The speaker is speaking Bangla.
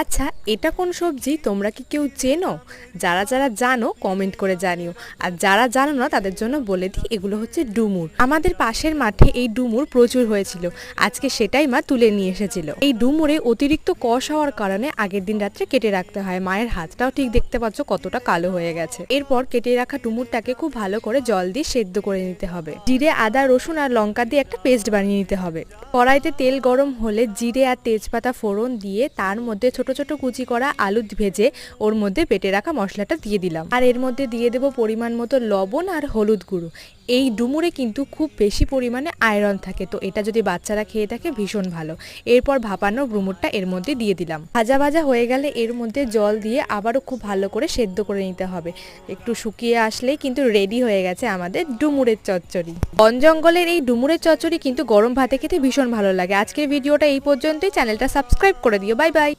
আচ্ছা, এটা কোন সবজি তোমরা কি কেউ চেনো? যারা যারা জানো কমেন্ট করে জানিও। আর যারা জানো না তাদের জন্য বলে দিই, এগুলো হচ্ছে ডুমুর। আমাদের পাশের মাঠে এই ডুমুর প্রচুর হয়েছিল, আজকে সেটাই মা তুলে নিয়ে এসেছিল। এই ডুমুরে অতিরিক্ত কষ হওয়ার কারণে আগের দিন রাত্রে কেটে রাখতে হয়। মায়ের হাতটাও ঠিক দেখতে পাচ্ছ কতটা কালো হয়ে গেছে। এরপর কেটে রাখা ডুমুরটাকে খুব ভালো করে জল দিয়ে সেদ্ধ করে নিতে হবে। জিরে, আদা, রসুন আর লঙ্কা দিয়ে একটা পেস্ট বানিয়ে নিতে হবে। কড়াইতে তেল গরম হলে জিরে আর তেজপাতা ফোড়ন দিয়ে তার মধ্যে ছোট ছোট কুচি করা আলু ভেজে ওর মধ্যে বেটে রাখা মশলাটা দিয়ে দিলাম। আর এর মধ্যে দিয়ে দেবো পরিমাণ মতো লবণ আর হলুদ গুঁড়ো। এই ডুমুরে কিন্তু খুব বেশি পরিমাণে আয়রন থাকে, তো এটা যদি বাচ্চারা খেয়ে থাকে ভীষণ ভালো। এরপর ভাপানো ডুমুরটা এর মধ্যে দিয়ে দিলাম। ভাজা ভাজা হয়ে গেলে এর মধ্যে জল দিয়ে আবারও খুব ভালো করে সেদ্ধ করে নিতে হবে। একটু শুকিয়ে আসলেই কিন্তু রেডি হয়ে গেছে আমাদের ডুমুরের চচ্চড়ি। বন জঙ্গলের এই ডুমুরের চচ্চড়ি কিন্তু গরম ভাতে খেতে ভীষণ ভালো লাগে। আজকের ভিডিওটা এই পর্যন্তই। চ্যানেলটা সাবস্ক্রাইব করে দিও। Bye bye.